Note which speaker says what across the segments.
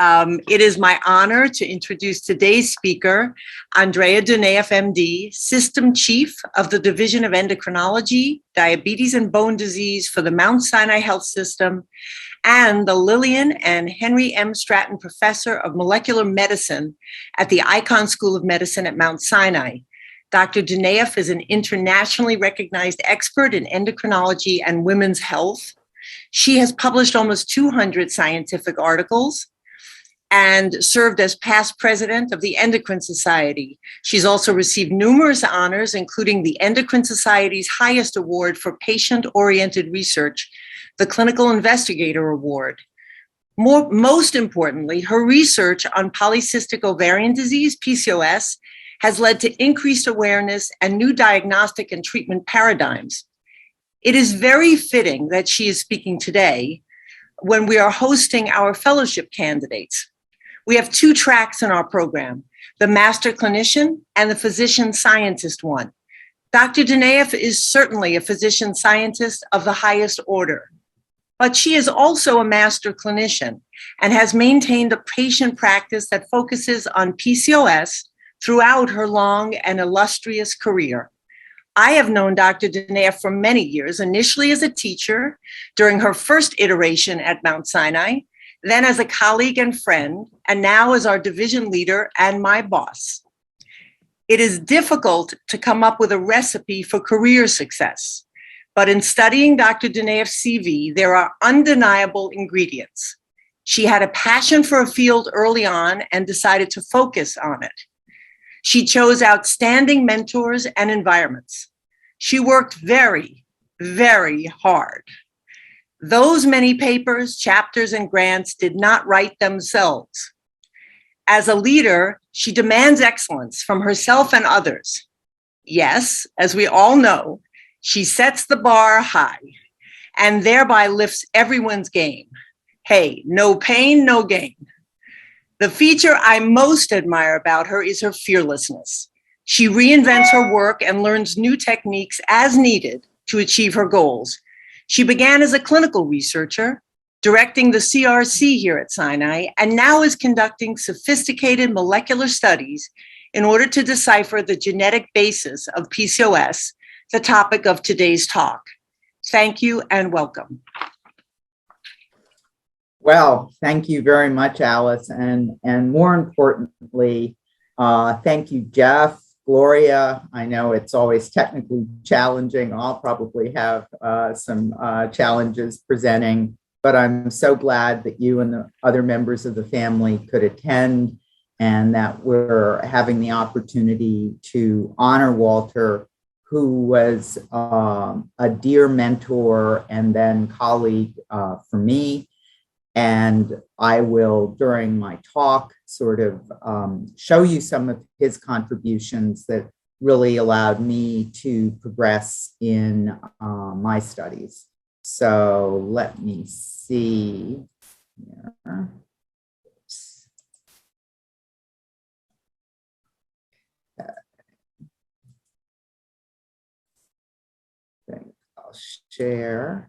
Speaker 1: It is my honor to introduce today's speaker, Andrea Dunaif, MD, System Chief of the Division of Endocrinology, Diabetes and Bone Disease for the Mount Sinai Health System, and the Lillian and Henry M. Stratton Professor of Molecular Medicine at the Icahn School of Medicine at Mount Sinai. Dr. Dunaif is an internationally recognized expert in endocrinology and women's health. She has published almost 200 scientific articles and served as past president of the Endocrine Society. She's also received numerous honors, including the Endocrine Society's highest award for patient-oriented research, the Clinical Investigator Award. Most importantly, her research on polycystic ovarian disease, PCOS, has led to increased awareness and new diagnostic and treatment paradigms. It is very fitting that she is speaking today when we are hosting our fellowship candidates. We have two tracks in our program, the Master Clinician and the Physician Scientist one. Dr. Dunaif is certainly a physician scientist of the highest order, but she is also a Master Clinician and has maintained a patient practice that focuses on PCOS throughout her long and illustrious career. I have known Dr. Dunaif for many years, initially as a teacher during her first iteration at Mount Sinai, then as a colleague and friend, and now as our division leader and my boss. It is difficult to come up with a recipe for career success, but in studying Dr. Dunaif's CV, there are undeniable ingredients. She had a passion for a field early on and decided to focus on it. She chose outstanding mentors and environments. She worked very, very hard. Those many papers, chapters, and grants did not write themselves. As a leader, she demands excellence from herself and others. Yes, as we all know, she sets the bar high and thereby lifts everyone's game. Hey, no pain, no gain. The feature I most admire about her is her fearlessness. She reinvents her work and learns new techniques as needed to achieve her goals. She began as a clinical researcher, directing the CRC here at Sinai, and now is conducting sophisticated molecular studies in order to decipher the genetic basis of PCOS, the topic of today's talk. Thank you and welcome.
Speaker 2: Well, thank you very much, Alice. And more importantly, thank you, Jeff, Gloria. I know it's always technically challenging. I'll probably have some challenges presenting, but I'm so glad that you and the other members of the family could attend and that we're having the opportunity to honor Walter, who was a dear mentor and then colleague for me. And I will, during my talk, sort of show you some of his contributions that really allowed me to progress in my studies. So let me see here. I'll share.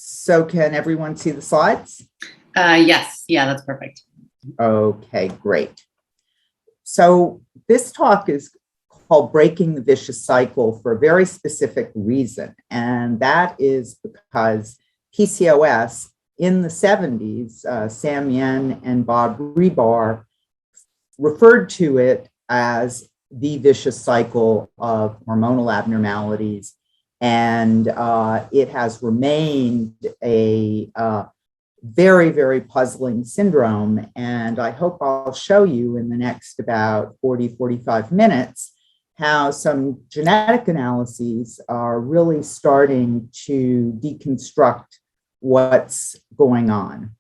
Speaker 2: So can everyone see the slides?
Speaker 3: Yes, yeah, that's perfect.
Speaker 2: Okay, great. So this talk is called Breaking the Vicious Cycle for a very specific reason, and that is because PCOS in the 70s, Sam Yen and Bob Rebar referred to it as the vicious cycle of hormonal abnormalities. And it has remained a very, very puzzling syndrome. And I hope I'll show you in the next about 45 minutes how some genetic analyses are really starting to deconstruct what's going on.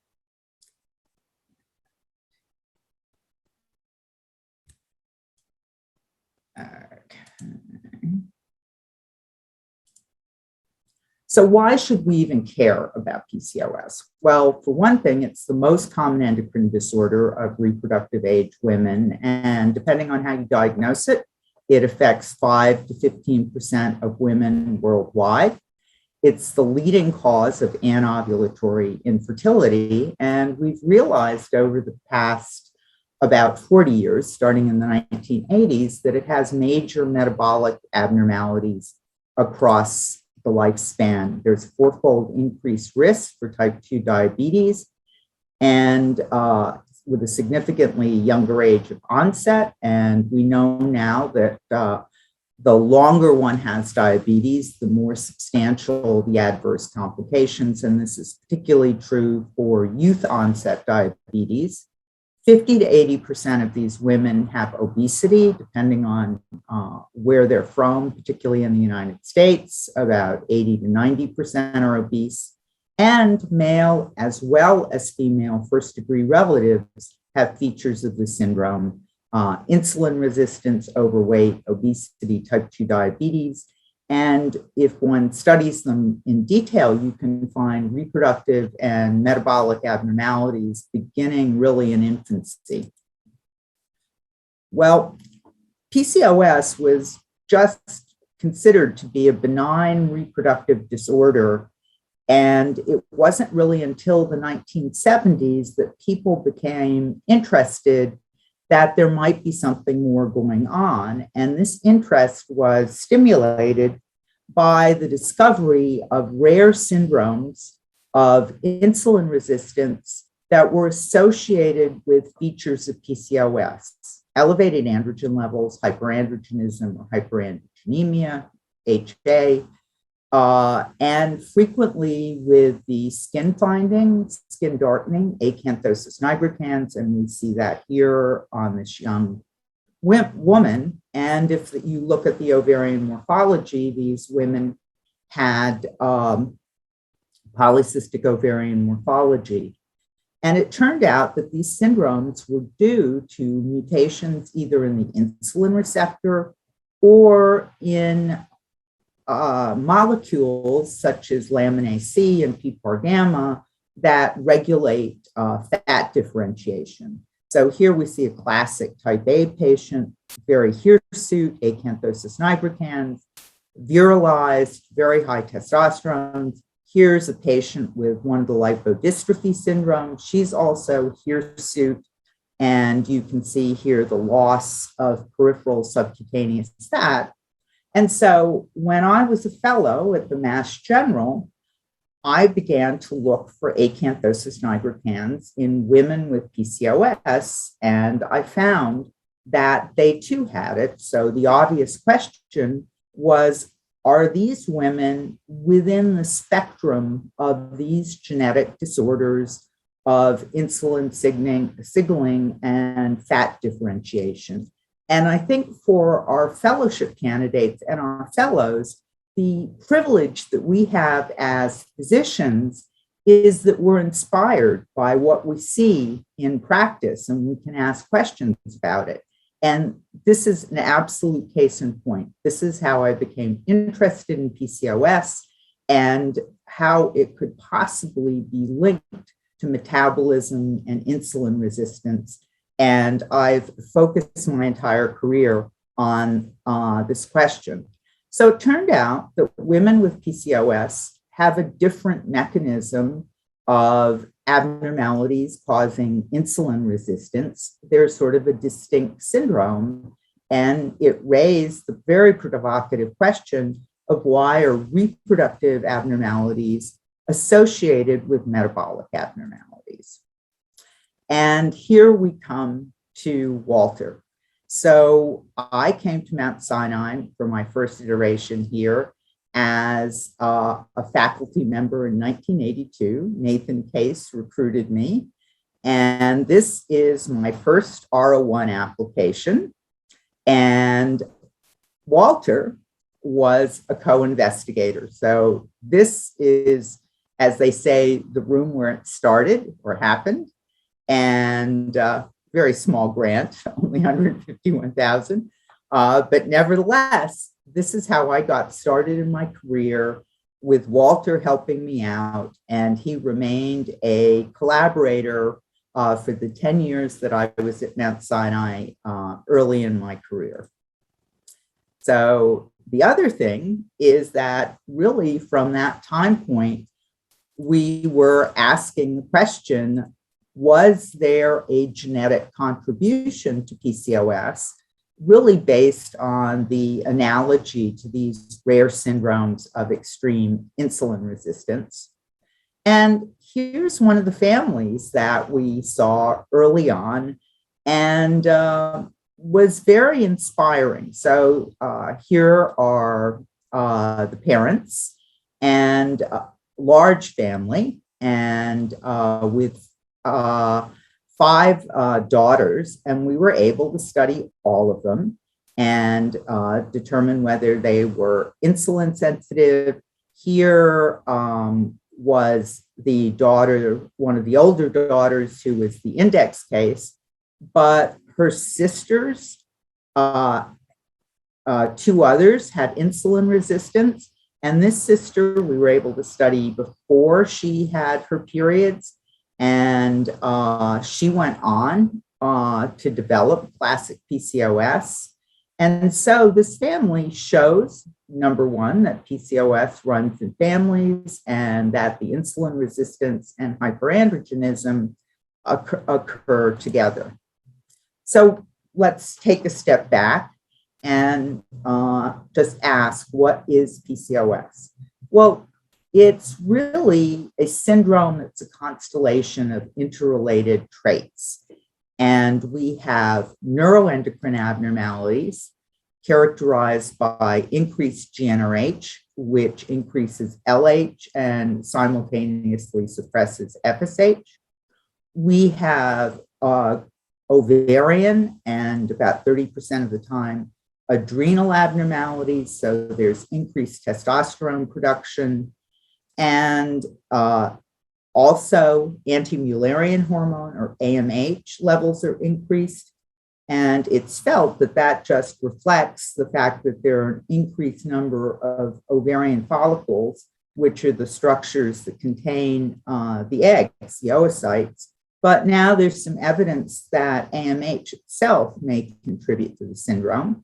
Speaker 2: So why should we even care about PCOS? Well, for one thing, it's the most common endocrine disorder of reproductive age women. And depending on how you diagnose it, it affects 5 to 15% of women worldwide. It's the leading cause of anovulatory infertility. And we've realized over the past about 40 years, starting in the 1980s, that it has major metabolic abnormalities across the lifespan. There's fourfold increased risk for type 2 diabetes, and with a significantly younger age of onset. And we know now that the longer one has diabetes, the more substantial the adverse complications. And this is particularly true for youth onset diabetes. 50 to 80% of these women have obesity, depending on where they're from, particularly in the United States. About 80 to 90% are obese. And male as well as female first-degree relatives have features of the syndrome: insulin resistance, overweight, obesity, type 2 diabetes. And if one studies them in detail, you can find reproductive and metabolic abnormalities beginning really in infancy. Well, PCOS was just considered to be a benign reproductive disorder. And it wasn't really until the 1970s that people became interested that there might be something more going on. And this interest was stimulated by the discovery of rare syndromes of insulin resistance that were associated with features of PCOS: elevated androgen levels, hyperandrogenism or hyperandrogenemia, HA, and frequently with the skin findings, skin darkening, acanthosis nigricans, and we see that here on this young woman. And if you look at the ovarian morphology, these women had polycystic ovarian morphology. And it turned out that these syndromes were due to mutations either in the insulin receptor or in molecules such as lamin AC and PPAR gamma that regulate fat differentiation. So here we see a classic type A patient, very hirsute, acanthosis nigricans, virilized, very high testosterone. Here's a patient with one of the lipodystrophy syndromes. She's also hirsute. And you can see here the loss of peripheral subcutaneous fat. And so when I was a fellow at the Mass General, I began to look for acanthosis nigricans in women with PCOS, and I found that they too had it. So the obvious question was, are these women within the spectrum of these genetic disorders of insulin signaling and fat differentiation? And I think for our fellowship candidates and our fellows, the privilege that we have as physicians is that we're inspired by what we see in practice and we can ask questions about it. And this is an absolute case in point. This is how I became interested in PCOS and how it could possibly be linked to metabolism and insulin resistance. And I've focused my entire career on this question. So it turned out that women with PCOS have a different mechanism of abnormalities causing insulin resistance. There's sort of a distinct syndrome, and it raised the very provocative question of why are reproductive abnormalities associated with metabolic abnormalities. And here we come to Walter. So I came to Mount Sinai for my first iteration here as a faculty member in 1982. Nathan Case recruited me. And this is my first R01 application. And Walter was a co-investigator. So this is, as they say, the room where it started or happened. And very small grant, only $151,000. But nevertheless, this is how I got started in my career, with Walter helping me out. And he remained a collaborator for the 10 years that I was at Mount Sinai early in my career. So the other thing is that really from that time point, we were asking the question, was there a genetic contribution to PCOS, really based on the analogy to these rare syndromes of extreme insulin resistance? And here's one of the families that we saw early on and was very inspiring. So here are the parents and a large family, and with 5 daughters, and we were able to study all of them and determine whether they were insulin sensitive. Here was the daughter, one of the older daughters, who was the index case, but her sisters, 2 others, had insulin resistance. And this sister we were able to study before she had her periods. And she went on to develop classic PCOS. And so this family shows, number one, that PCOS runs in families and that the insulin resistance and hyperandrogenism occur together. So let's take a step back and just ask, what is PCOS? Well, it's really a syndrome that's a constellation of interrelated traits. And we have neuroendocrine abnormalities characterized by increased GnRH, which increases LH and simultaneously suppresses FSH. We have ovarian, and about 30% of the time, adrenal abnormalities. So there's increased testosterone production, and also anti-Mullerian hormone, or AMH, levels are increased. And it's felt that that just reflects the fact that there are an increased number of ovarian follicles, which are the structures that contain the eggs, the oocytes. But now there's some evidence that AMH itself may contribute to the syndrome.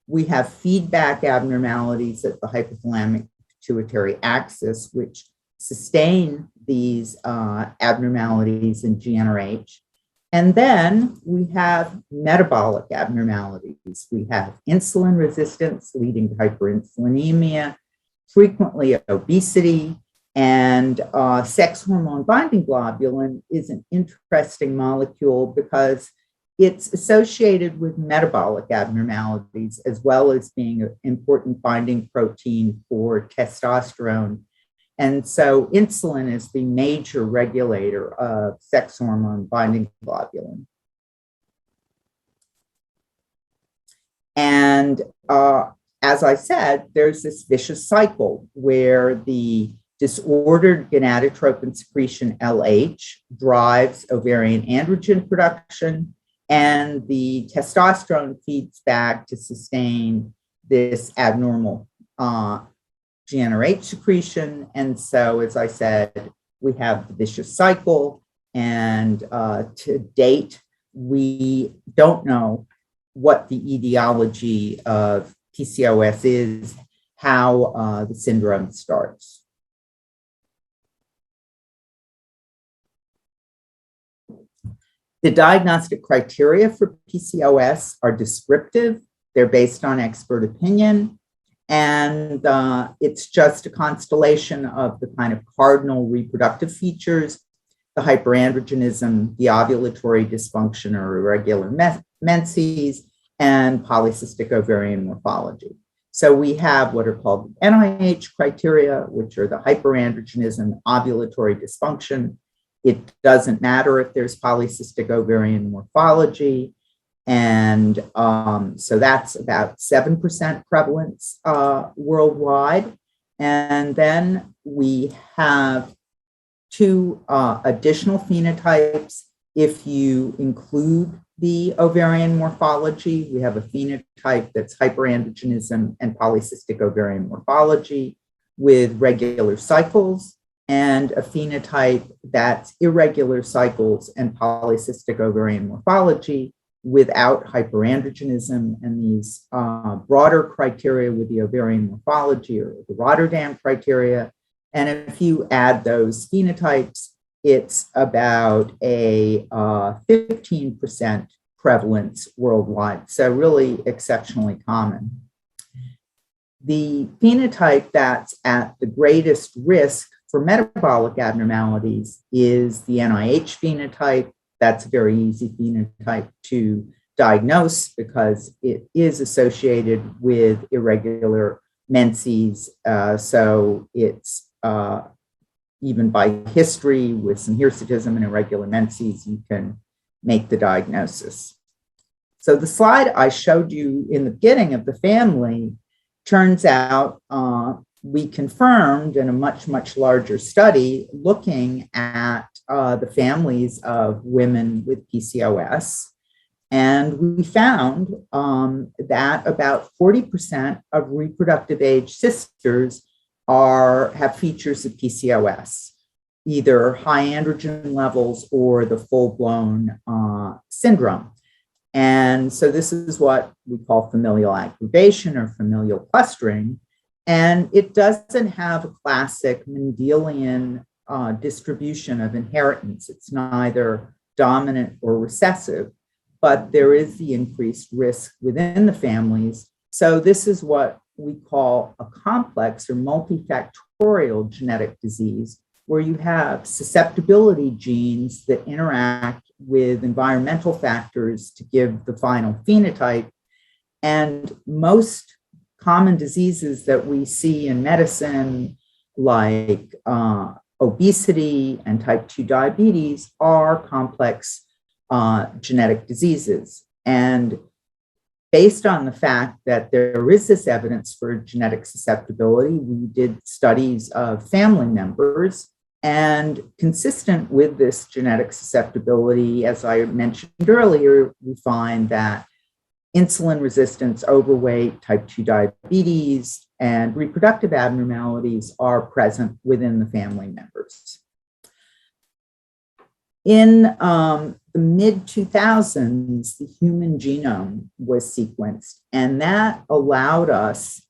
Speaker 2: We have feedback abnormalities at the hypothalamic pituitary axis, which sustain these abnormalities in GnRH. And then we have metabolic abnormalities. We have insulin resistance leading to hyperinsulinemia, frequently obesity, and sex hormone binding globulin is an interesting molecule because it's associated with metabolic abnormalities as well as being an important binding protein for testosterone. And so insulin is the major regulator of sex hormone binding globulin. And as I said, there's this vicious cycle where the disordered gonadotropin secretion LH drives ovarian androgen production, and the testosterone feeds back to sustain this abnormal GnRH secretion. And so, as I said, we have the vicious cycle, and to date, we don't know what the etiology of PCOS is, how the syndrome starts. The diagnostic criteria for PCOS are descriptive. They're based on expert opinion. And it's just a constellation of the kind of cardinal reproductive features, the hyperandrogenism, the ovulatory dysfunction or irregular menses, and polycystic ovarian morphology. So we have what are called NIH criteria, which are the hyperandrogenism, ovulatory dysfunction. It doesn't matter if there's polycystic ovarian morphology. And so that's about 7% prevalence worldwide. And then we have 2 additional phenotypes. If you include the ovarian morphology, we have a phenotype that's hyperandrogenism and polycystic ovarian morphology with regular cycles, and a phenotype that's irregular cycles and polycystic ovarian morphology without hyperandrogenism, and these broader criteria with the ovarian morphology or the Rotterdam criteria. And if you add those phenotypes, it's about a 15% prevalence worldwide, so really exceptionally common. The phenotype that's at the greatest risk for metabolic abnormalities is the NIH phenotype. That's a very easy phenotype to diagnose because it is associated with irregular menses. So it's even by history with some hirsutism and irregular menses, you can make the diagnosis. So the slide I showed you in the beginning of the family turns out we confirmed in a much, much larger study looking at the families of women with PCOS. And we found that about 40% of reproductive age sisters have features of PCOS, either high androgen levels or the full-blown syndrome. And so this is what we call familial aggregation or familial clustering. And it doesn't have a classic Mendelian distribution of inheritance. It's neither dominant or recessive, but there is the increased risk within the families. So this is what we call a complex or multifactorial genetic disease, where you have susceptibility genes that interact with environmental factors to give the final phenotype. And most common diseases that we see in medicine, like obesity and type 2 diabetes, are complex genetic diseases. And based on the fact that there is this evidence for genetic susceptibility, we did studies of family members. And consistent with this genetic susceptibility, as I mentioned earlier, we find that insulin resistance, overweight, type 2 diabetes, and reproductive abnormalities are present within the family members. In the mid-2000s, the human genome was sequenced, and that allowed us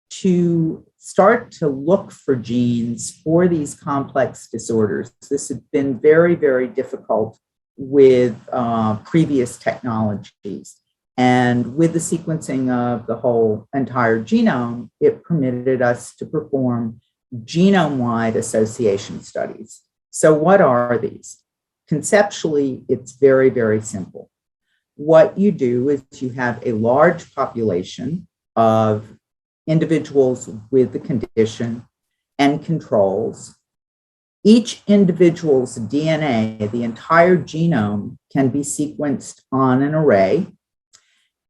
Speaker 2: to start to look for genes for these complex disorders. This had been very, very difficult with previous technologies. And with the sequencing of the whole entire genome, it permitted us to perform genome-wide association studies. So what are these? Conceptually, it's very, very simple. What you do is you have a large population of individuals with the condition and controls. Each individual's DNA, the entire genome, can be sequenced on an array,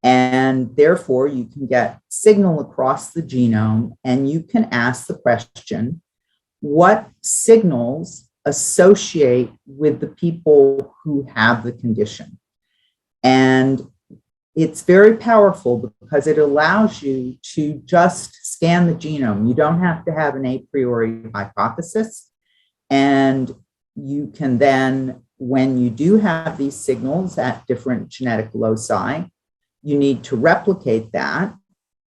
Speaker 2: and therefore you can get signal across the genome, and you can ask the question, what signals associate with the people who have the condition? And it's very powerful because it allows you to just scan the genome. You don't have to have an a priori hypothesis. And you can then, when you do have these signals at different genetic loci, you need to replicate that.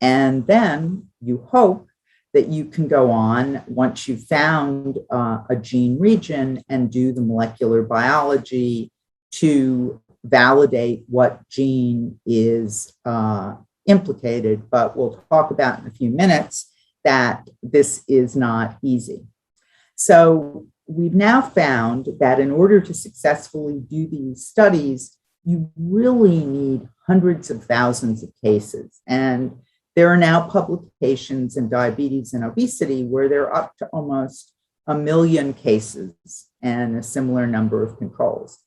Speaker 2: And then you hope that you can go on, once you've found a gene region, and do the molecular biology to validate what gene is implicated. But we'll talk about in a few minutes that this is not easy. So we've now found that in order to successfully do these studies, you really need hundreds of thousands of cases. And there are now publications in diabetes and obesity where they're up to almost 1 million cases and a similar number of controls.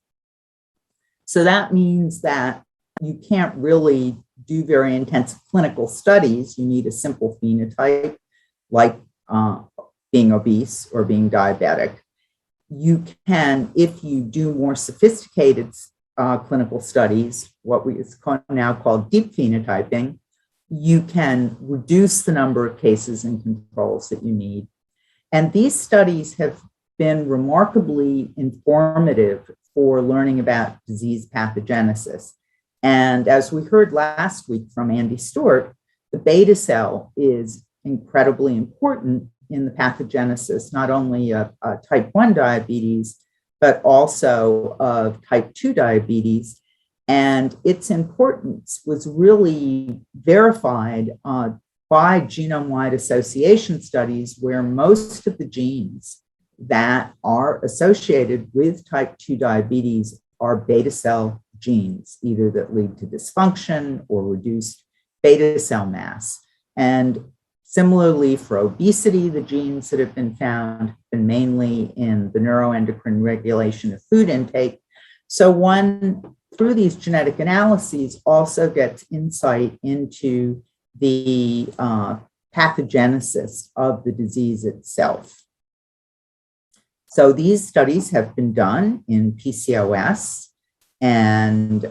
Speaker 2: So that means that you can't really do very intensive clinical studies. You need a simple phenotype like being obese or being diabetic. You can, if you do more sophisticated clinical studies, what we now call deep phenotyping, you can reduce the number of cases and controls that you need. And these studies have been remarkably informative for learning about disease pathogenesis. And as we heard last week from Andy Stewart, the beta cell is incredibly important in the pathogenesis, not only of type 1 diabetes, but also of type 2 diabetes. And its importance was really verified by genome-wide association studies, where most of the genes that are associated with type 2 diabetes are beta cell genes, either that lead to dysfunction or reduced beta cell mass. And similarly for obesity, the genes that have been found have been mainly in the neuroendocrine regulation of food intake. So one, through these genetic analyses, also gets insight into the pathogenesis of the disease itself. So these studies have been done in PCOS, and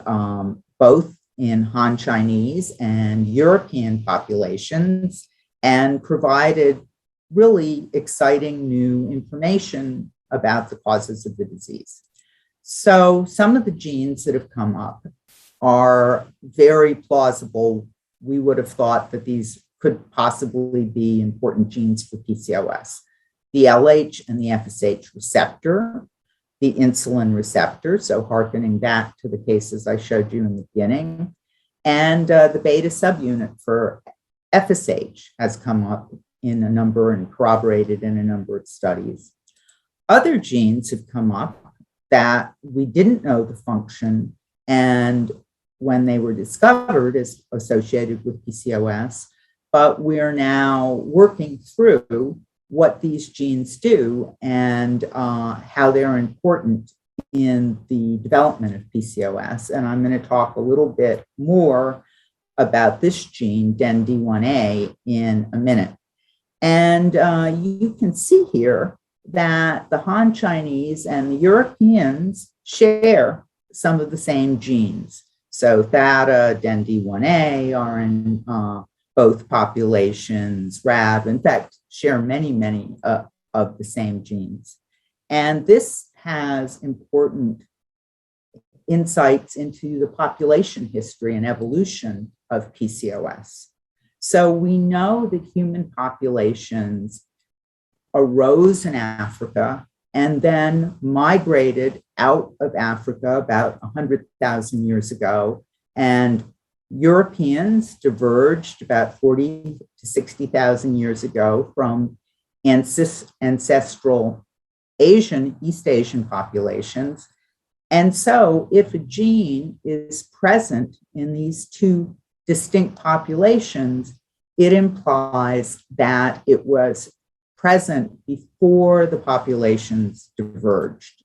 Speaker 2: both in Han Chinese and European populations, and provided really exciting new information about the causes of the disease. So some of the genes that have come up are very plausible. We would have thought that these could possibly be important genes for PCOS. The LH and the FSH receptor, the insulin receptor, so hearkening back to the cases I showed you in the beginning, and the beta subunit for FSH has come up in a number and corroborated in a number of studies. Other genes have come up that we didn't know the function, and when they were discovered as associated with PCOS, but we are now working through what these genes do and how they're important in the development of PCOS. And I'm going to talk a little bit more about this gene, DEN-D1A, in a minute. And you can see here that the Han Chinese and the Europeans share some of the same genes. So Theta, DEN-D1A are in both populations. RAB, in fact, share many of the same genes. And this has important insights into the population history and evolution of PCOS. So we know that human populations arose in Africa and then migrated out of Africa about 100,000 years ago, and Europeans diverged about 40 to 60,000 years ago from ancestral East Asian populations. And so if a gene is present in these two distinct populations, it implies that it was present before the populations diverged.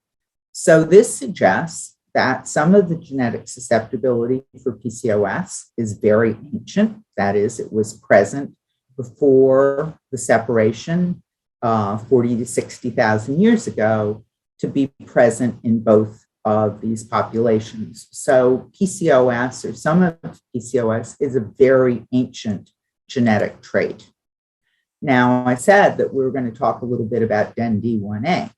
Speaker 2: So this suggests that some of the genetic susceptibility for PCOS is very ancient. That is, it was present before the separation 40 to 60,000 years ago to be present in both of these populations. So PCOS, or some of PCOS, is a very ancient genetic trait. Now, I said that we were going to talk a little bit about DEN-D1A.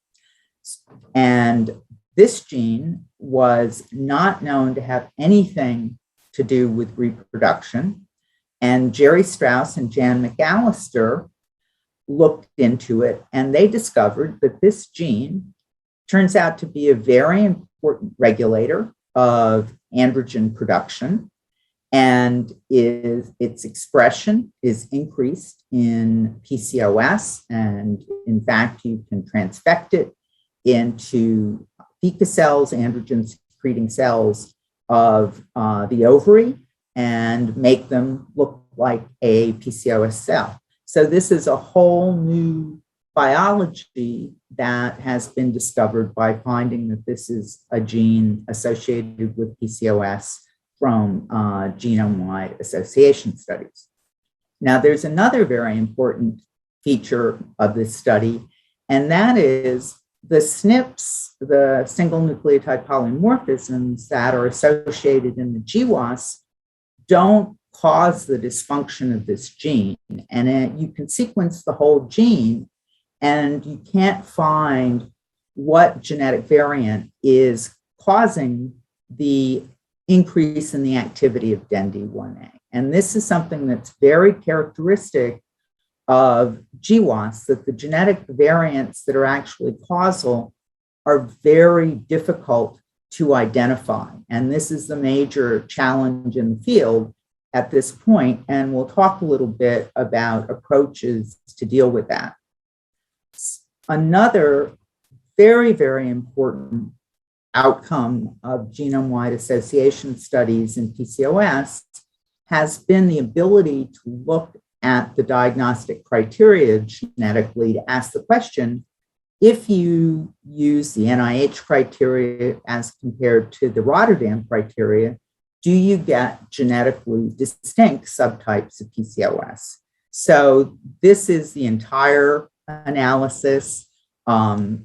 Speaker 2: And this gene was not known to have anything to do with reproduction. And Jerry Strauss and Jan McAllister looked into it, and they discovered that this gene turns out to be a very important regulator of androgen production, and its expression is increased in PCOS. And in fact, you can transfect it into theca cells, androgen secreting cells of the ovary, and make them look like a PCOS cell. So this is a whole new biology that has been discovered by finding that this is a gene associated with PCOS from genome-wide association studies. Now, there's another very important feature of this study, and that is the SNPs, the single nucleotide polymorphisms that are associated in the GWAS, don't cause the dysfunction of this gene. And you can sequence the whole gene, and you can't find what genetic variant is causing the increase in the activity of DEND1A. And this is something that's very characteristic of GWAS, that the genetic variants that are actually causal are very difficult to identify. And this is the major challenge in the field at this point. And we'll talk a little bit about approaches to deal with that. Another very, very important outcome of genome-wide association studies in PCOS has been the ability to look at the diagnostic criteria genetically to ask the question, if you use the NIH criteria as compared to the Rotterdam criteria, do you get genetically distinct subtypes of PCOS? So this is the entire analysis.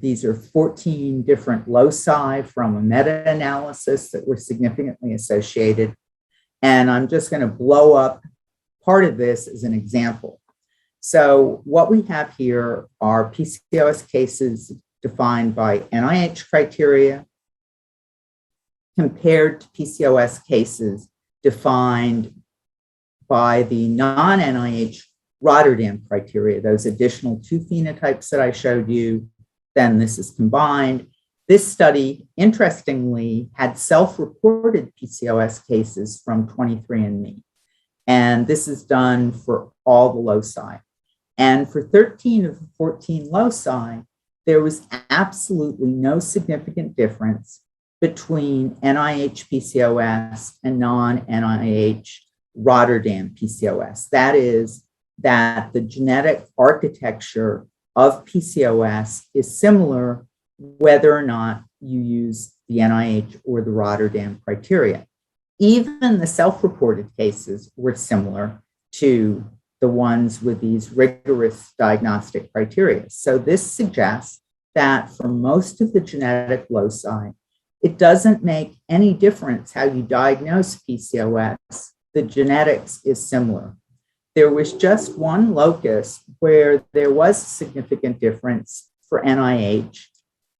Speaker 2: These are 14 different loci from a meta-analysis that were significantly associated. And I'm just going to blow up part of this as an example. So what we have here are PCOS cases defined by NIH criteria compared to PCOS cases defined by the non-NIH Rotterdam criteria, those additional two phenotypes that I showed you. Then this is combined. This study, interestingly, had self-reported PCOS cases from 23andMe. And this is done for all the loci. And for 13 of the 14 loci, there was absolutely no significant difference between NIH PCOS and non-NIH Rotterdam PCOS. That is, that the genetic architecture of PCOS is similar whether or not you use the NIH or the Rotterdam criteria. Even the self-reported cases were similar to the ones with these rigorous diagnostic criteria. So this suggests that for most of the genetic loci, it doesn't make any difference how you diagnose PCOS. The genetics is similar. There was just one locus where there was a significant difference for NIH,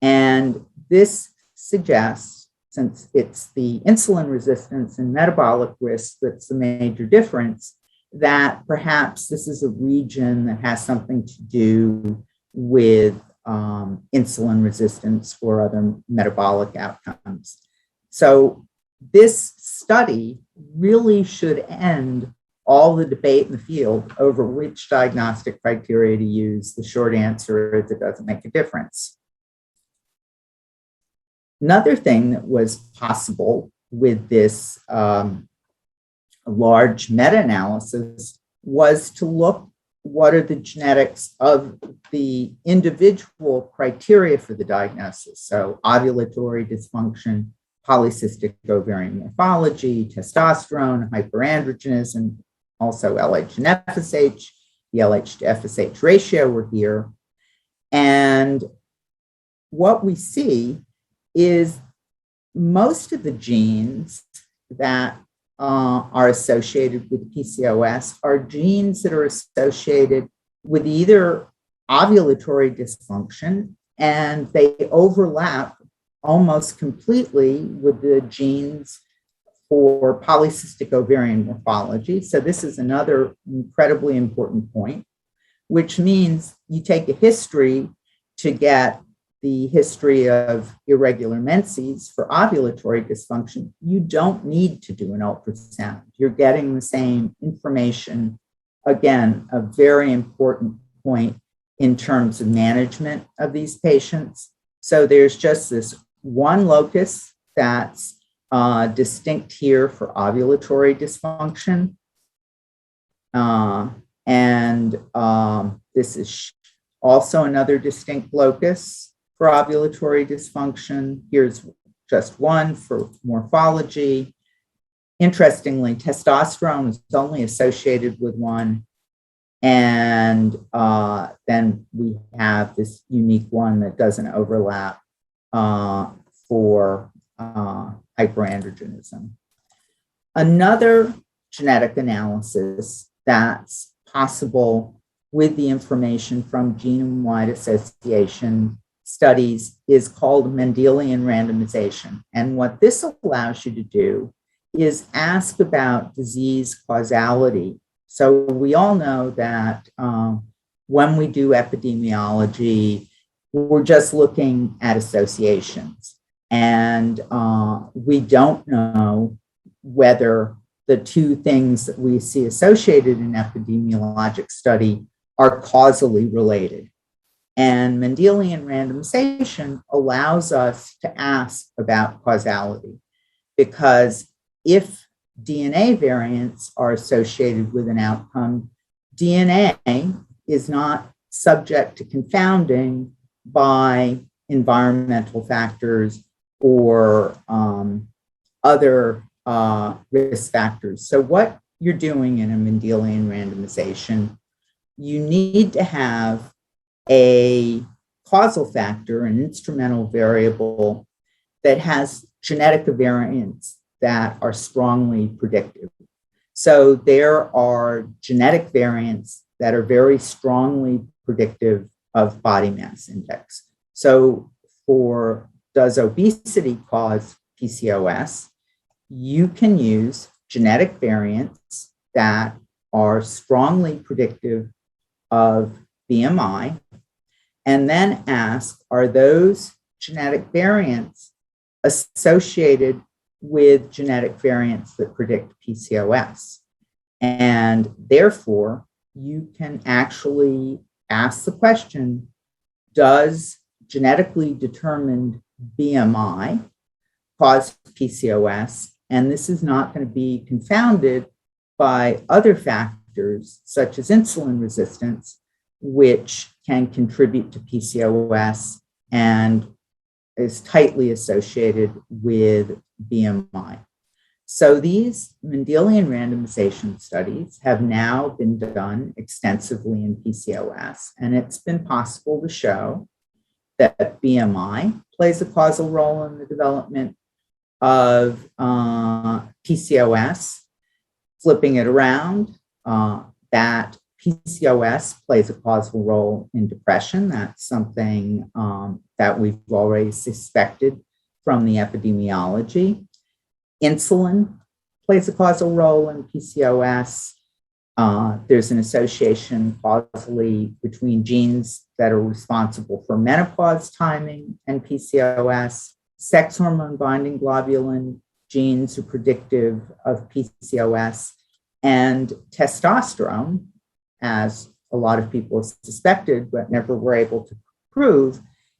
Speaker 2: and this suggests, since it's the insulin resistance and metabolic risk that's the major difference, that perhaps this is a region that has something to do with insulin resistance or other metabolic outcomes. So this study really should end all the debate in the field over which diagnostic criteria to use. The short answer is it doesn't make a difference. Another thing that was possible with this large meta-analysis was to look what are the genetics of the individual criteria for the diagnosis. So ovulatory dysfunction, polycystic ovarian morphology, testosterone, hyperandrogenism, also LH and FSH. The LH to FSH ratio were here. And what we see is most of the genes that are associated with PCOS are genes that are associated with either ovulatory dysfunction, and they overlap almost completely with the genes for polycystic ovarian morphology. So this is another incredibly important point, which means you take a history to get the history of irregular menses for ovulatory dysfunction. You don't need to do an ultrasound. You're getting the same information. Again, a very important point in terms of management of these patients. So there's just this one locus that's distinct here for ovulatory dysfunction. This is also another distinct locus for ovulatory dysfunction. Here's just one for morphology. Interestingly, testosterone is only associated with one. And then we have this unique one that doesn't overlap for hyperandrogenism. Another genetic analysis that's possible with the information from genome-wide association studies is called Mendelian randomization. And what this allows you to do is ask about disease causality. So we all know that when we do epidemiology, we're just looking at associations. And we don't know whether the two things that we see associated in epidemiologic study are causally related. And Mendelian randomization allows us to ask about causality, because if DNA variants are associated with an outcome, DNA is not subject to confounding by environmental factors or other risk factors. So what you're doing in a Mendelian randomization, you need to have a causal factor, an instrumental variable that has genetic variants that are strongly predictive. So there are genetic variants that are very strongly predictive of body mass index. So does obesity cause PCOS? You can use genetic variants that are strongly predictive of BMI, and then ask, are those genetic variants associated with genetic variants that predict PCOS? And therefore, you can actually ask the question, does genetically determined BMI cause PCOS? And this is not going to be confounded by other factors such as insulin resistance, which can contribute to PCOS and is tightly associated with BMI. So these Mendelian randomization studies have now been done extensively in PCOS, and it's been possible to show that BMI plays a causal role in the development of PCOS. Flipping it around, that PCOS plays a causal role in depression. That's something that we've already suspected from the epidemiology. Insulin plays a causal role in PCOS. There's an association causally between genes that are responsible for menopause timing and PCOS. Sex hormone binding globulin genes are predictive of PCOS, and testosterone, as a lot of people suspected but never were able to prove,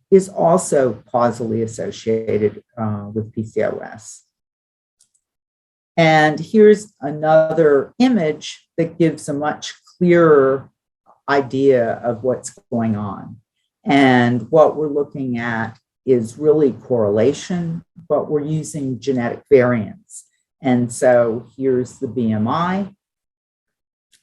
Speaker 2: is also causally associated with PCOS. And here's another image that gives a much clearer idea of what's going on. And what we're looking at is really correlation, but we're using genetic variants. And so here's the BMI,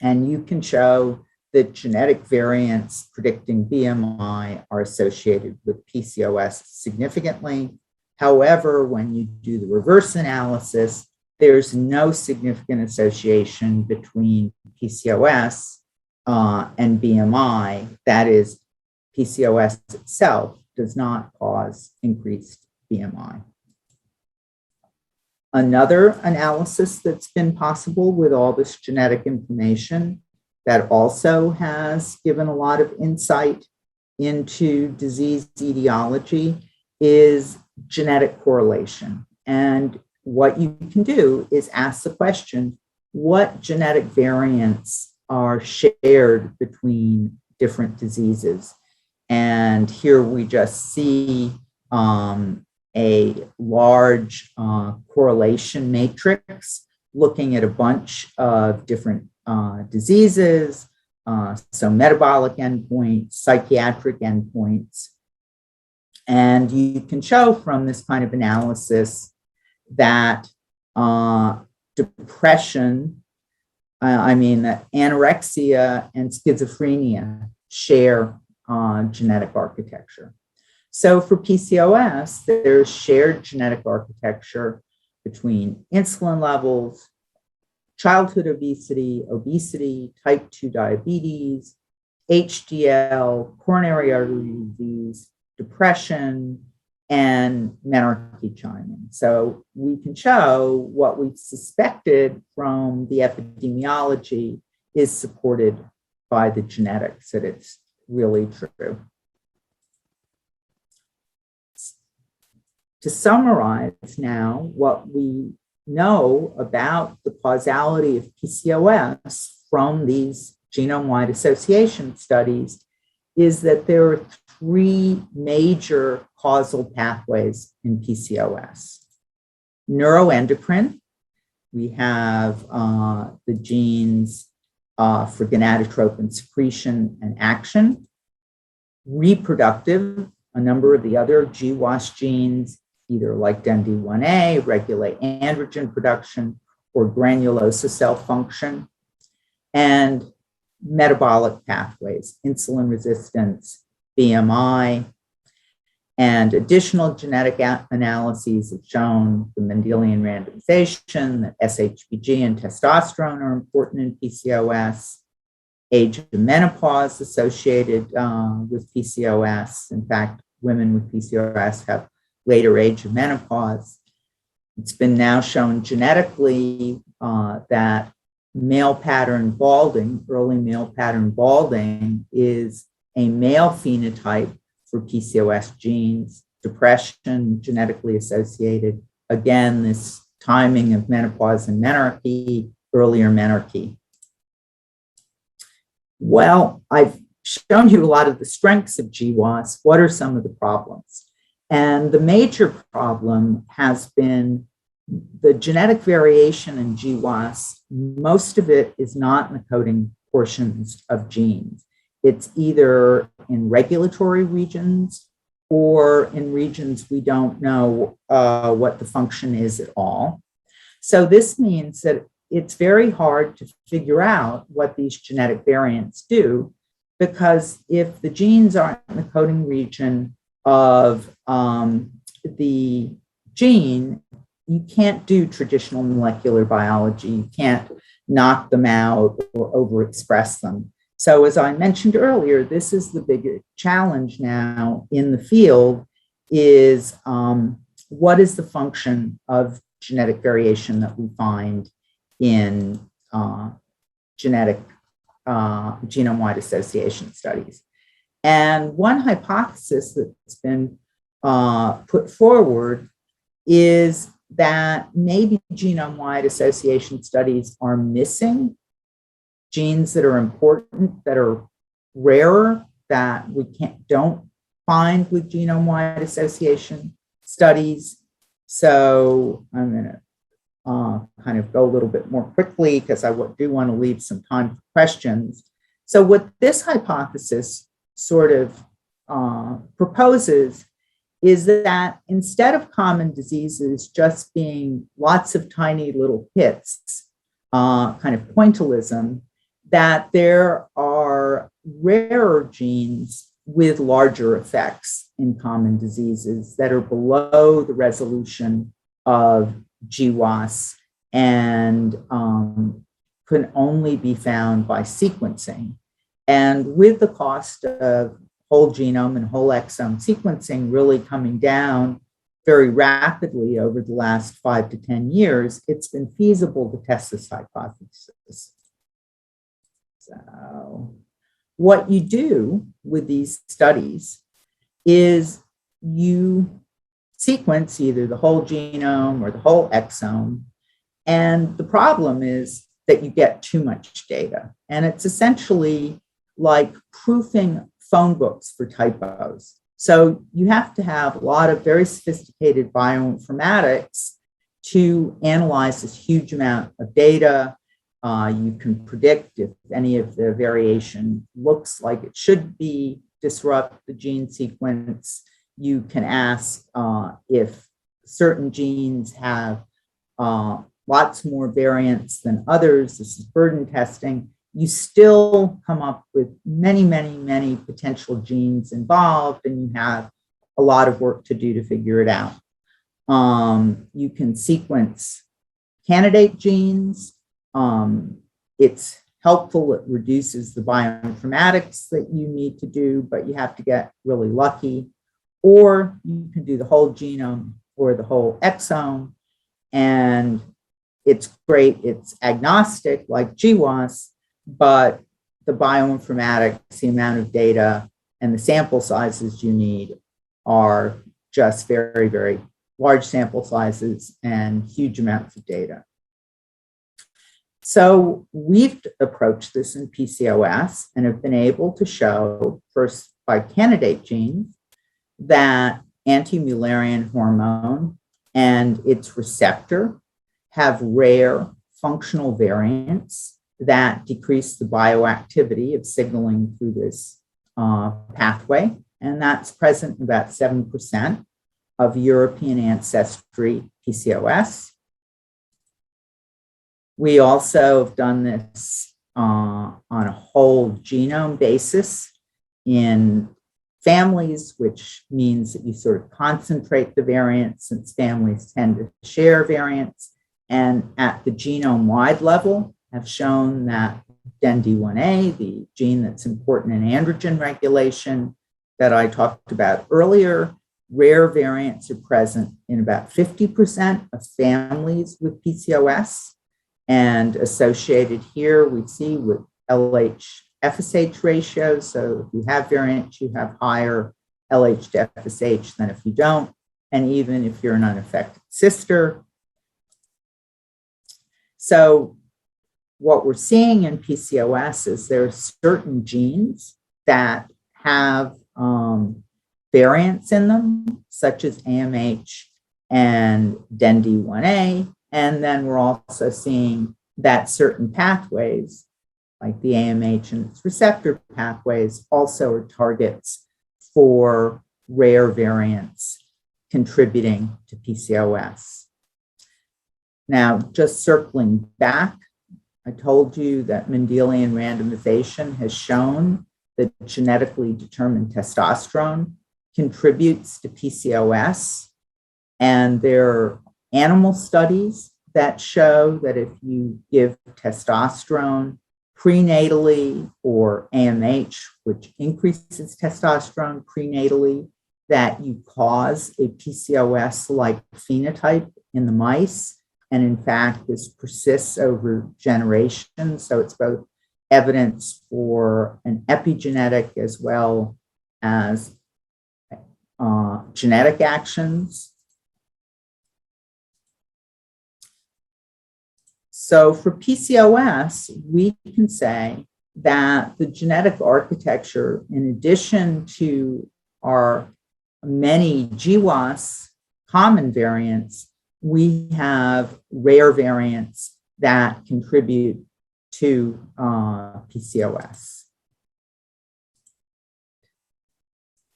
Speaker 2: and you can show that genetic variants predicting BMI are associated with PCOS significantly. However, when you do the reverse analysis, there's no significant association between PCOS and BMI. That is, PCOS itself does not cause increased BMI. Another analysis that's been possible with all this genetic information that also has given a lot of insight into disease etiology is genetic correlation. And what you can do is ask the question, what genetic variants are shared between different diseases? And here we just see a large correlation matrix looking at a bunch of different diseases, so metabolic endpoints, psychiatric endpoints. And you can show from this kind of analysis that depression, that anorexia and schizophrenia share genetic architecture. So for PCOS, there's shared genetic architecture between insulin levels, childhood obesity, obesity, type 2 diabetes, HDL, coronary artery disease, depression, and menarche chiming. So we can show what we suspected from the epidemiology is supported by the genetics, that it's really true. To summarize now what we know about the causality of PCOS from these genome-wide association studies is that there are three major causal pathways in PCOS. Neuroendocrine, we have the genes for gonadotropin secretion and action. Reproductive, a number of the other GWAS genes, either like DND1A, regulate androgen production, or granulosa cell function. And metabolic pathways, insulin resistance, BMI, and additional genetic analyses have shown the Mendelian randomization, that SHBG and testosterone are important in PCOS, age of menopause associated with PCOS. In fact, women with PCOS have later age of menopause. It's been now shown genetically that male pattern balding, early male pattern balding, is a male phenotype for PCOS genes, depression genetically associated. Again, this timing of menopause and menarche, earlier menarche. Well, I've shown you a lot of the strengths of GWAS. What are some of the problems? And the major problem has been the genetic variation in GWAS. Most of it is not in the coding portions of genes. It's either in regulatory regions or in regions we don't know what the function is at all. So this means that it's very hard to figure out what these genetic variants do, because if the genes aren't in the coding region of the gene, you can't do traditional molecular biology. You can't knock them out or overexpress them. So as I mentioned earlier, this is the big challenge now in the field is what is the function of genetic variation that we find in genetic genome-wide association studies. And one hypothesis that's been put forward is that maybe genome-wide association studies are missing genes that are important, that are rarer, that we don't find with genome-wide association studies. So I'm going to kind of go a little bit more quickly because I do want to leave some time for questions. So what this hypothesis sort of proposes is that instead of common diseases just being lots of tiny little hits, kind of pointillism, that there are rarer genes with larger effects in common diseases that are below the resolution of GWAS and can only be found by sequencing. And with the cost of whole genome and whole exome sequencing really coming down very rapidly over the last 5 to 10 years, it's been feasible to test this hypothesis. So what you do with these studies is you sequence either the whole genome or the whole exome. And the problem is that you get too much data. And it's essentially like proofing phone books for typos. So you have to have a lot of very sophisticated bioinformatics to analyze this huge amount of data. You can predict if any of the variation looks like it should be, disrupt the gene sequence. You can ask if certain genes have lots more variants than others. This is burden testing. You still come up with many, many, many potential genes involved, and you have a lot of work to do to figure it out. You can sequence candidate genes. It's helpful. It reduces the bioinformatics that you need to do, but you have to get really lucky. or you can do the whole genome or the whole exome. And it's great. It's agnostic like GWAS, but the bioinformatics, the amount of data, and the sample sizes you need are just very, very large sample sizes and huge amounts of data. So we've approached this in PCOS and have been able to show, first by candidate genes, that anti-Mullerian hormone and its receptor have rare functional variants that decrease the bioactivity of signaling through this pathway. And that's present in about 7% of European ancestry PCOS. We also have done this on a whole genome basis in families, which means that you sort of concentrate the variants since families tend to share variants. And at the genome-wide level, have shown that DND1A, the gene that's important in androgen regulation that I talked about earlier, rare variants are present in about 50% of families with PCOS. And associated here, we see with LH-FSH ratios. So if you have variants, you have higher LH to FSH than if you don't. And even if you're an unaffected sister. So what we're seeing in PCOS is there are certain genes that have variants in them, such as AMH and DND1A. And then we're also seeing that certain pathways, like the AMH and its receptor pathways, also are targets for rare variants contributing to PCOS. Now, just circling back, I told you that Mendelian randomization has shown that genetically determined testosterone contributes to PCOS. And there are animal studies that show that if you give testosterone prenatally or AMH, which increases testosterone prenatally, that you cause a PCOS-like phenotype in the mice. And in fact, this persists over generations. So it's both evidence for an epigenetic as well as genetic actions. So for PCOS, we can say that the genetic architecture, in addition to our many GWAS common variants, we have rare variants that contribute to PCOS.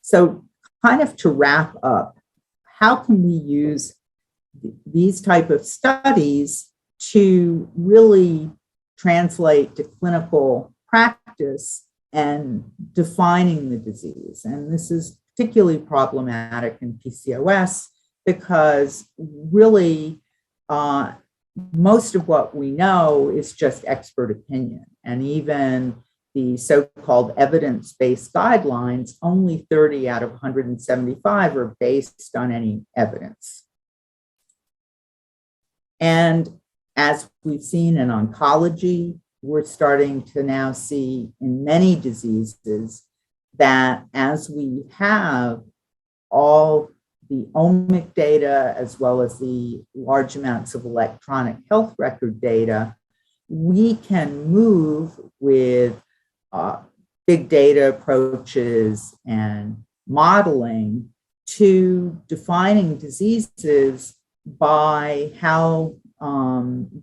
Speaker 2: So kind of to wrap up, how can we use these type of studies to really translate to clinical practice and defining the disease? And this is particularly problematic in PCOS because really most of what we know is just expert opinion. And even the so-called evidence-based guidelines, only 30 out of 175 are based on any evidence. And as we've seen in oncology, we're starting to now see in many diseases that as we have all the omic data as well as the large amounts of electronic health record data, we can move with big data approaches and modeling to defining diseases by how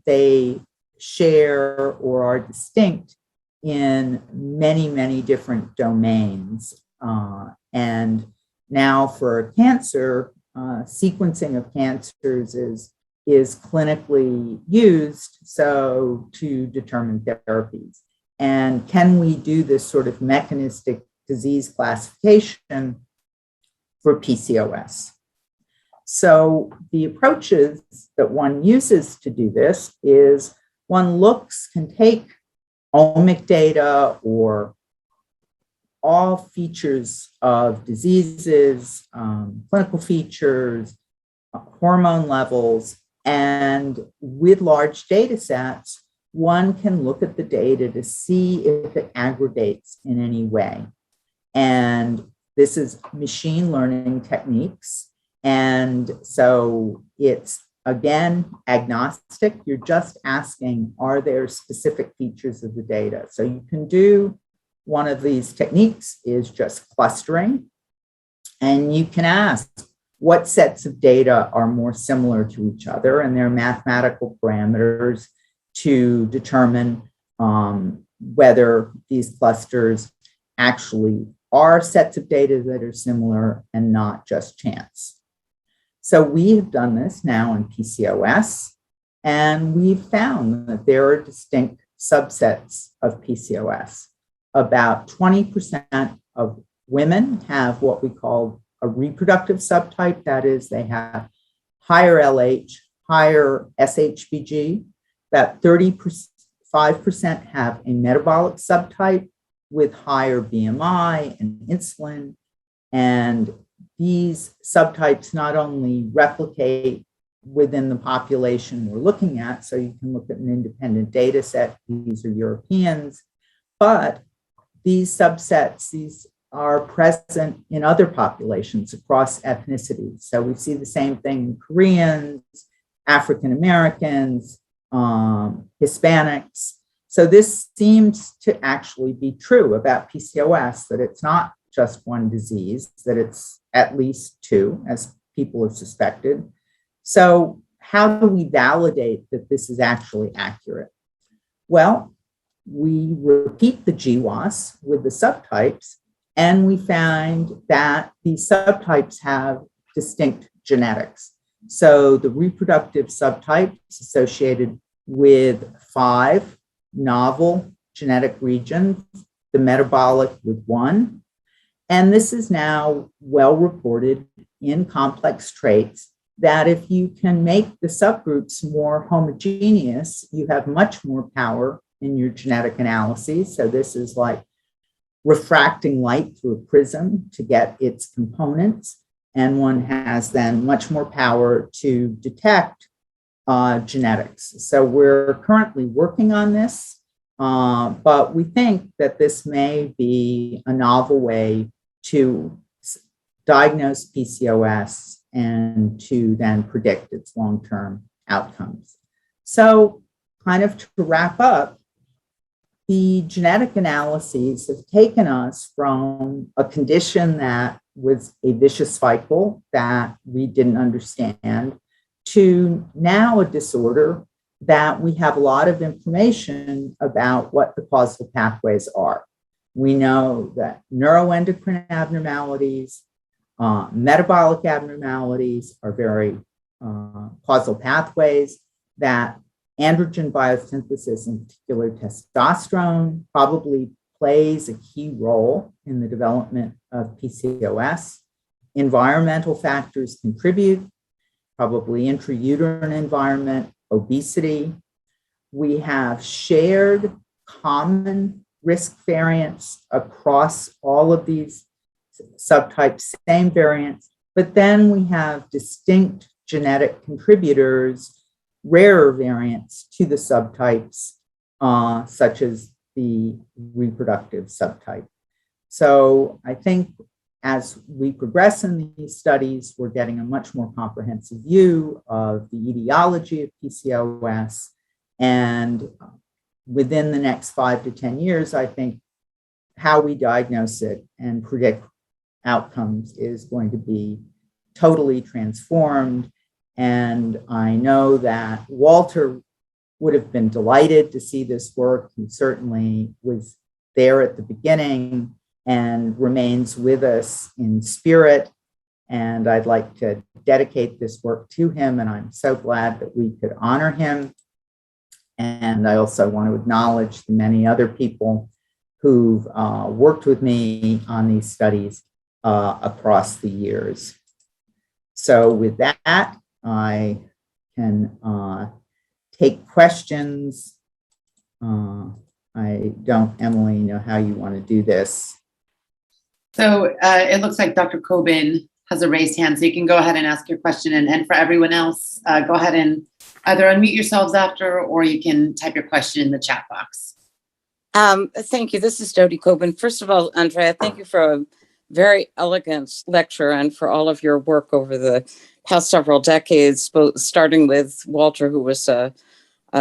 Speaker 2: they share or are distinct in many, many different domains. And now for cancer, sequencing of cancers is clinically used so to determine therapies. And can we do this sort of mechanistic disease classification for PCOS? So the approaches that one uses to do this is one can take omic data or all features of diseases, clinical features, hormone levels, and with large data sets, one can look at the data to see if it aggregates in any way. And this is machine learning techniques. And so it's, again, agnostic. You're just asking, are there specific features of the data? So you can do one of these techniques is just clustering. And you can ask, what sets of data are more similar to each other? And there are mathematical parameters to determine whether these clusters actually are sets of data that are similar and not just chance. So we have done this now in PCOS, and we've found that there are distinct subsets of PCOS. About 20% of women have what we call a reproductive subtype. That is, they have higher LH, higher SHBG. About 35% have a metabolic subtype with higher BMI and insulin. And these subtypes not only replicate within the population we're looking at, so you can look at an independent data set, these are Europeans, but these subsets, these are present in other populations across ethnicities. So we see the same thing in Koreans, African Americans, Hispanics. So this seems to actually be true about PCOS, that it's not just one disease, that it's at least two, as people have suspected. So how do we validate that this is actually accurate? Well, we repeat the GWAS with the subtypes, and we find that these subtypes have distinct genetics. So the reproductive subtypes associated with 5 novel genetic regions, the metabolic with 1. And this is now well reported in complex traits that if you can make the subgroups more homogeneous, you have much more power in your genetic analyses. So this is like refracting light through a prism to get its components. And one has then much more power to detect genetics. So we're currently working on this, but we think that this may be a novel way to diagnose PCOS and to then predict its long-term outcomes. So kind of to wrap up, the genetic analyses have taken us from a condition that was a vicious cycle that we didn't understand to now a disorder that we have a lot of information about what the causal pathways are. We know that neuroendocrine abnormalities, metabolic abnormalities are very causal pathways, that androgen biosynthesis, in particular testosterone, probably plays a key role in the development of PCOS. Environmental factors contribute, probably intrauterine environment, obesity. We have shared common risk variants across all of these subtypes, same variants, but then we have distinct genetic contributors, rarer variants to the subtypes, such as the reproductive subtype. So I think as we progress in these studies, we're getting a much more comprehensive view of the etiology of PCOS. And within the next 5 to 10 years, I think how we diagnose it and predict outcomes is going to be totally transformed. And I know that Walter would have been delighted to see this work. He certainly was there at the beginning and remains with us in spirit. And I'd like to dedicate this work to him. And I'm so glad that we could honor him. And I also want to acknowledge the many other people who've worked with me on these studies across the years. So with that, I can take questions. I don't, Emily, know how you want to do this.
Speaker 3: So it looks like Dr. Coben has a raised hand, so you can go ahead and ask your question. And for everyone else, go ahead and either unmute yourselves after, or you can type your question in the chat box.
Speaker 4: Thank you. This is Dodie Coben. First of all, Andrea, thank you for a very elegant lecture and for all of your work over the past several decades, both starting with Walter, who was a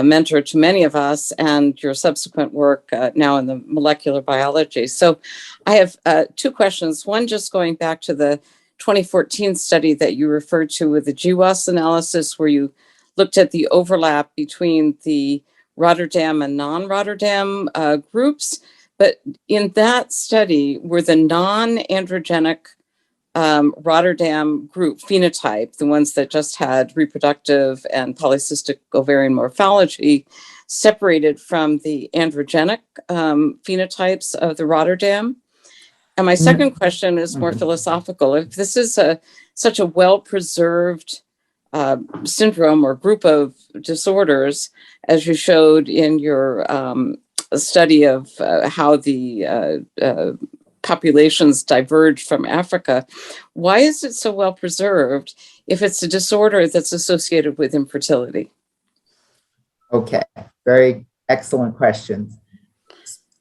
Speaker 4: mentor to many of us, and your subsequent work now in the molecular biology. So I have two questions. One, just going back to the 2014 study that you referred to with the GWAS analysis, where you looked at the overlap between the Rotterdam and non-Rotterdam groups. But in that study, were the non-androgenic Rotterdam group phenotype, the ones that just had reproductive and polycystic ovarian morphology, separated from the androgenic phenotypes of the Rotterdam? And my second question is more philosophical. If this is such a well-preserved syndrome or group of disorders, as you showed in your study of how the populations diverge from Africa, why is it so well preserved if it's a disorder that's associated with infertility?
Speaker 2: Okay, very excellent questions.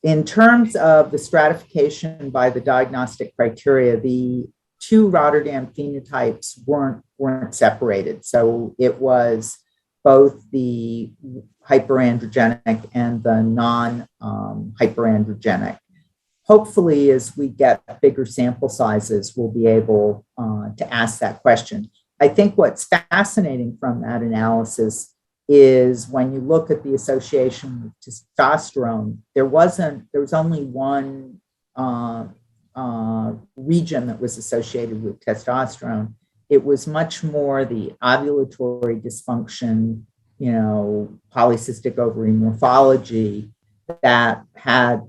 Speaker 2: In terms of the stratification by the diagnostic criteria, the two Rotterdam phenotypes weren't separated. So it was both the hyperandrogenic and the non-hyperandrogenic. Hopefully, as we get bigger sample sizes, we'll be able to ask that question. I think what's fascinating from that analysis is when you look at the association with testosterone, there was only one region that was associated with testosterone. It was much more the ovulatory dysfunction, polycystic ovary morphology that had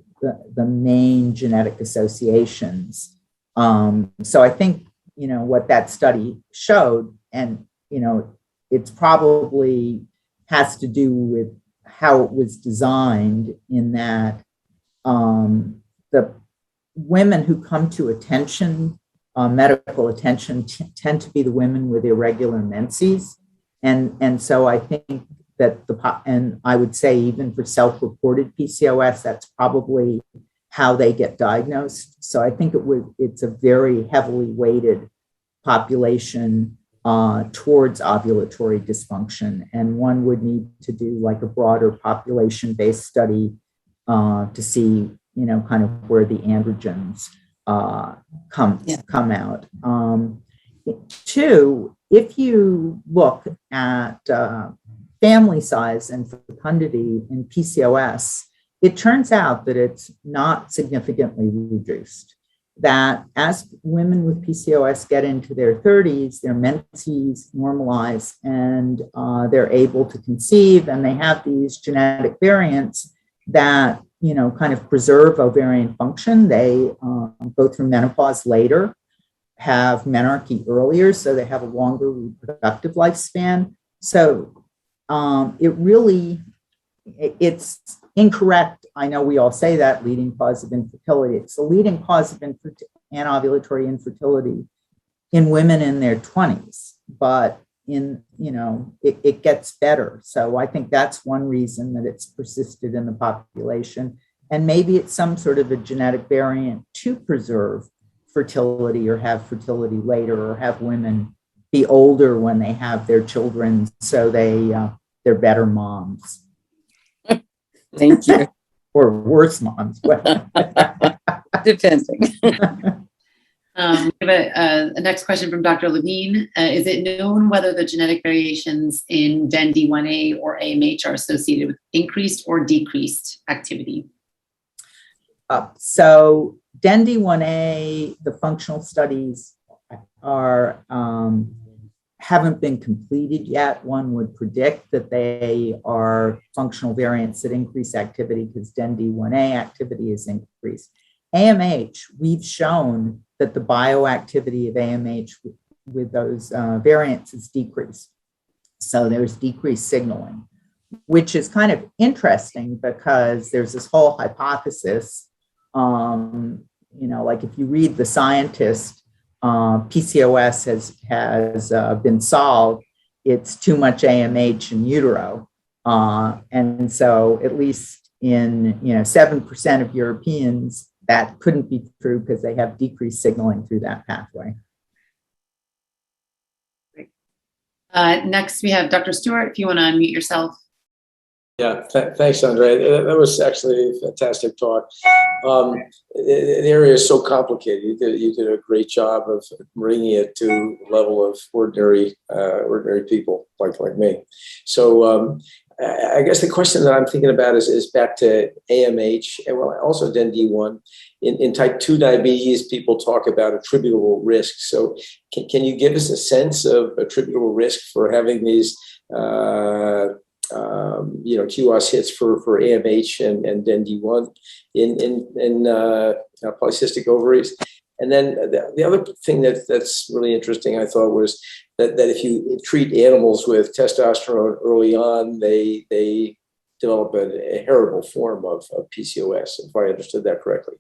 Speaker 2: the main genetic associations. So I think, what that study showed, and, it's probably has to do with how it was designed, in that the women who come to attention, medical attention, tend to be the women with irregular menses. And so I think that and I would say even for self-reported PCOS, that's probably how they get diagnosed. So I think it's a very heavily weighted population towards ovulatory dysfunction. And one would need to do like a broader population-based study to see, kind of where the androgens come out. Two, if you look at family size and fecundity in PCOS, it turns out that it's not significantly reduced. That as women with PCOS get into their 30s, their menses normalize and they're able to conceive, and they have these genetic variants that, kind of preserve ovarian function. They go through menopause later, have menarche earlier, so they have a longer reproductive lifespan. So it's incorrect. I know we all say that, leading cause of infertility. It's the leading cause of anovulatory infertility in women in their 20s, but it gets better. So I think that's one reason that it's persisted in the population. And maybe it's some sort of a genetic variant to preserve fertility, or have fertility later, or have women be older when they have their children, so they're better moms.
Speaker 4: Thank you.
Speaker 2: Or worse moms.
Speaker 4: Depending.
Speaker 3: We have a next question from Dr. Levine. Is it known whether the genetic variations in DEN-D1A or AMH are associated with increased or decreased activity?
Speaker 2: So DEN-D1A, the functional studies haven't been completed yet. One would predict that they are functional variants that increase activity because DEN-D1A activity is increased. AMH, we've shown that the bioactivity of AMH with those variants is decreased. So there's decreased signaling, which is kind of interesting because there's this whole hypothesis like if you read The Scientist, PCOS has been solved. It's too much AMH in utero. And so at least in 7% of Europeans, that couldn't be true because they have decreased signaling through that pathway.
Speaker 3: Next, we have Dr. Stewart, if you want to unmute yourself.
Speaker 5: Yeah, thanks, Andrea. That was actually a fantastic talk. The area is so complicated. You did a great job of bringing it to the level of ordinary people like me. So I guess the question that I'm thinking about is back to AMH and also then D1. In type 2 diabetes, people talk about attributable risk. So can you give us a sense of attributable risk for having these QOS hits for AMH and then D1 in polycystic ovaries? And then the other thing that's really interesting, I thought, was that if you treat animals with testosterone early on, they develop a heritable form of PCOS, if I understood that correctly.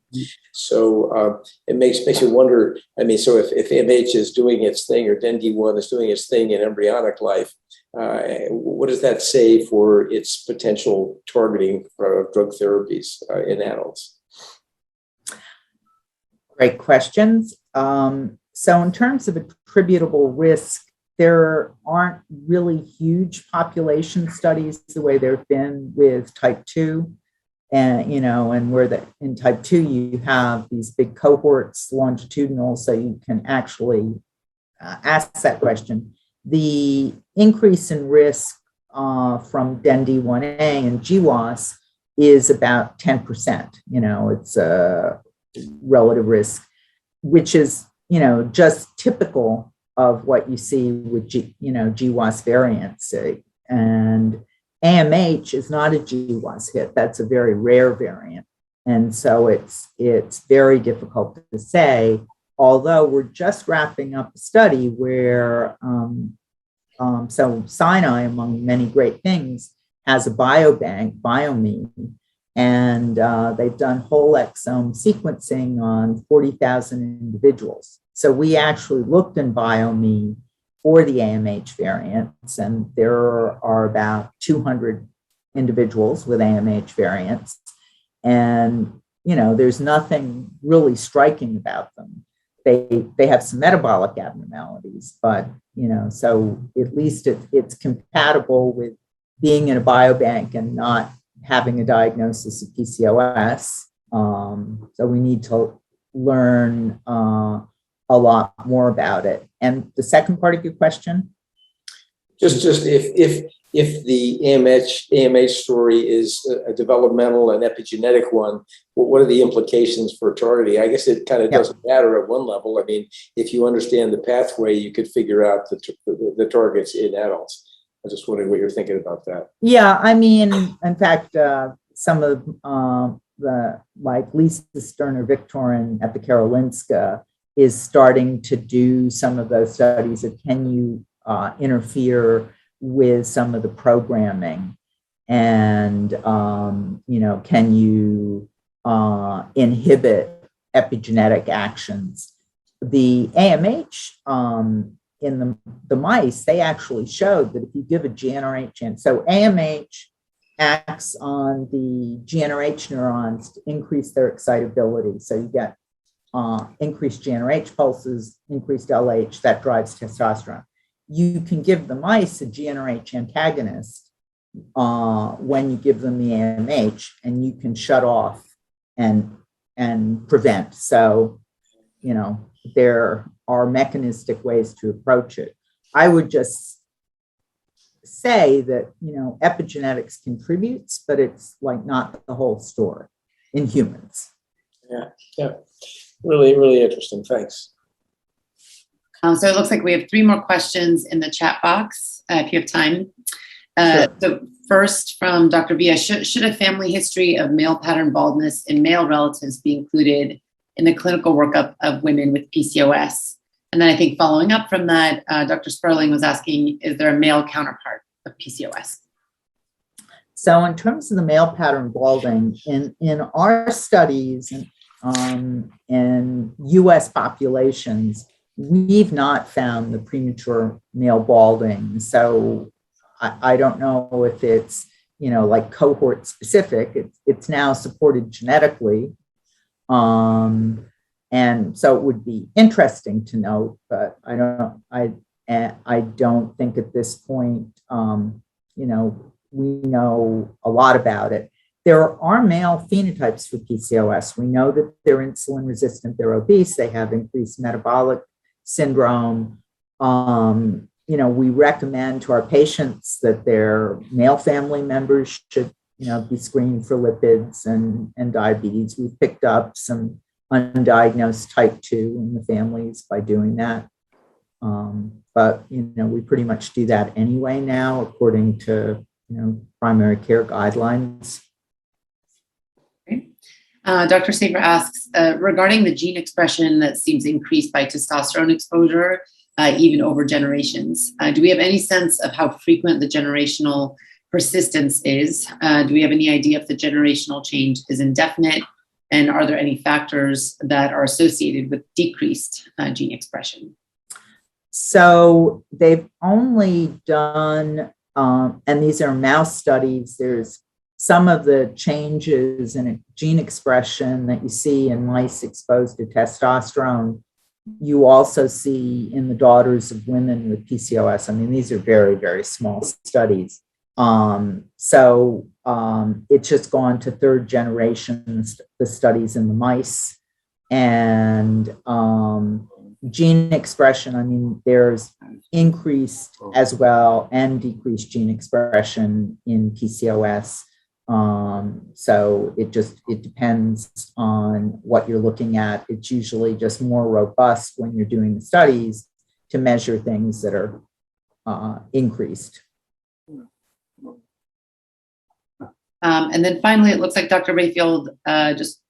Speaker 5: So it makes you wonder, so if AMH is doing its thing or DEN-D1 is doing its thing in embryonic life, what does that say for its potential targeting of drug therapies in adults?
Speaker 2: Great questions. So in terms of attributable risk, there aren't really huge population studies the way there have been with type 2. And where in type 2, you have these big cohorts longitudinal, so you can actually ask that question. The increase in risk from DEN-D1A and GWAS is about 10%. It's a relative risk, which is, just typical of what you see with GWAS variants. And AMH is not a GWAS hit. That's a very rare variant. And so it's very difficult to say, although we're just wrapping up a study where, so Sinai, among many great things, has a biobank, BioMe, and they've done whole exome sequencing on 40,000 individuals. So we actually looked in BioMe for the AMH variants, and there are about 200 individuals with AMH variants. And, there's nothing really striking about them. They have some metabolic abnormalities, but, so at least it's compatible with being in a biobank and not having a diagnosis of PCOS. So we need to learn a lot more about it. And the second part of your question?
Speaker 5: Just if the AMH story is a developmental and epigenetic one, what are the implications for targeting? I guess it kind of doesn't matter at one level. If you understand the pathway, you could figure out the targets in adults. I was just wondering what you're thinking about that.
Speaker 2: Yeah, in fact, some of like Lisa Sterner-Victorin at the Karolinska is starting to do some of those studies of can you interfere with some of the programming and, can you inhibit epigenetic actions. The AMH in the mice, they actually showed that if you give a GnRH, so AMH acts on the GnRH neurons to increase their excitability. So you get increased GnRH pulses, increased LH, that drives testosterone. You can give the mice a GnRH antagonist when you give them the AMH, and you can shut off and prevent. So, there are mechanistic ways to approach it. I would just say that, epigenetics contributes, but it's like not the whole story in humans.
Speaker 5: Yeah. Really, really interesting. Thanks.
Speaker 3: So it looks like we have 3 more questions in the chat box, if you have time.
Speaker 2: Sure.
Speaker 3: So first from Dr. Villa, should a family history of male pattern baldness in male relatives be included in the clinical workup of women with PCOS? And then I think following up from that, Dr. Sperling was asking, is there a male counterpart of PCOS?
Speaker 2: So in terms of the male pattern balding, in our studies, and in US populations, we've not found the premature male balding. So I don't know if it's, like cohort specific. It's now supported genetically. And so it would be interesting to note, but I don't think at this point, we know a lot about it. There are male phenotypes for PCOS. We know that they're insulin resistant, they're obese, they have increased metabolic syndrome. We recommend to our patients that their male family members should, be screened for lipids and diabetes. We've picked up some undiagnosed type 2 in the families by doing that. But, we pretty much do that anyway now, according to, primary care guidelines.
Speaker 3: Dr. Safer asks, regarding the gene expression that seems increased by testosterone exposure, even over generations, do we have any sense of how frequent the generational persistence is? Do we have any idea if the generational change is indefinite? And are there any factors that are associated with decreased gene expression?
Speaker 2: So they've only done, and these are mouse studies, there's some of the changes in gene expression that you see in mice exposed to testosterone, you also see in the daughters of women with PCOS. I mean, these are very, very small studies. It's just gone to third generation, the studies in the mice. And gene expression, I mean, there's increased as well and decreased gene expression in PCOS. So it depends on what you're looking at. It's usually just more robust when you're doing the studies to measure things that are increased.
Speaker 3: And then finally, it looks like Dr. Rayfield just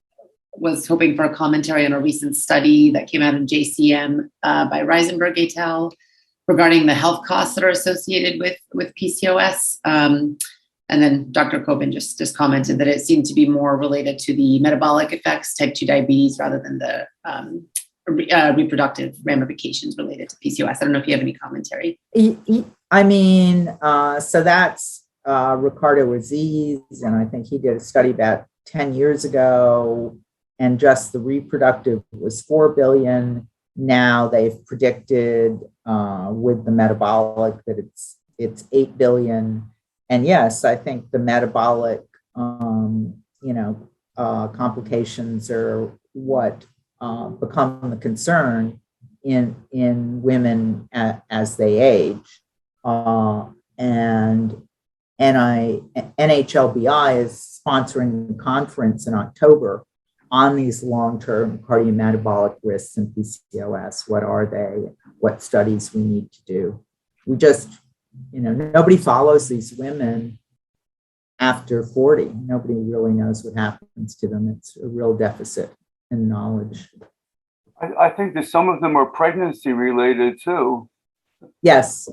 Speaker 3: was hoping for a commentary on a recent study that came out in JCM by Reisenberg et al. Regarding the health costs that are associated with PCOS. And then Dr. Coben just commented that it seemed to be more related to the metabolic effects, type 2 diabetes, rather than the reproductive ramifications related to PCOS. I don't know if you have any commentary.
Speaker 2: I mean, so that's Ricardo Aziz, and I think he did a study about 10 years ago, and just the reproductive was 4 billion. Now they've predicted with the metabolic that it's 8 billion. And yes, I think the metabolic, complications are what become the concern in women as they age. And NHLBI is sponsoring a conference in October on these long-term cardiometabolic risks in PCOS. What are they? What studies we need to do? We just, nobody follows these women after 40. Nobody really knows what happens to them. It's a real deficit in knowledge.
Speaker 6: I think that some of them are pregnancy related too.
Speaker 2: Yes.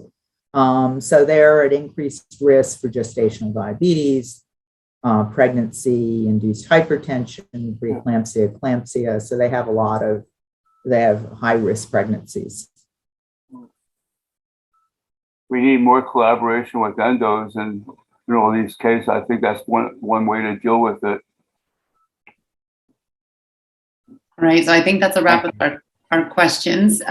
Speaker 2: So they're at increased risk for gestational diabetes, pregnancy-induced hypertension, preeclampsia, eclampsia. So they have high-risk pregnancies.
Speaker 6: We need more collaboration with endos and these cases. I think that's one way to deal with it.
Speaker 3: All right, so I think that's a wrap of our questions.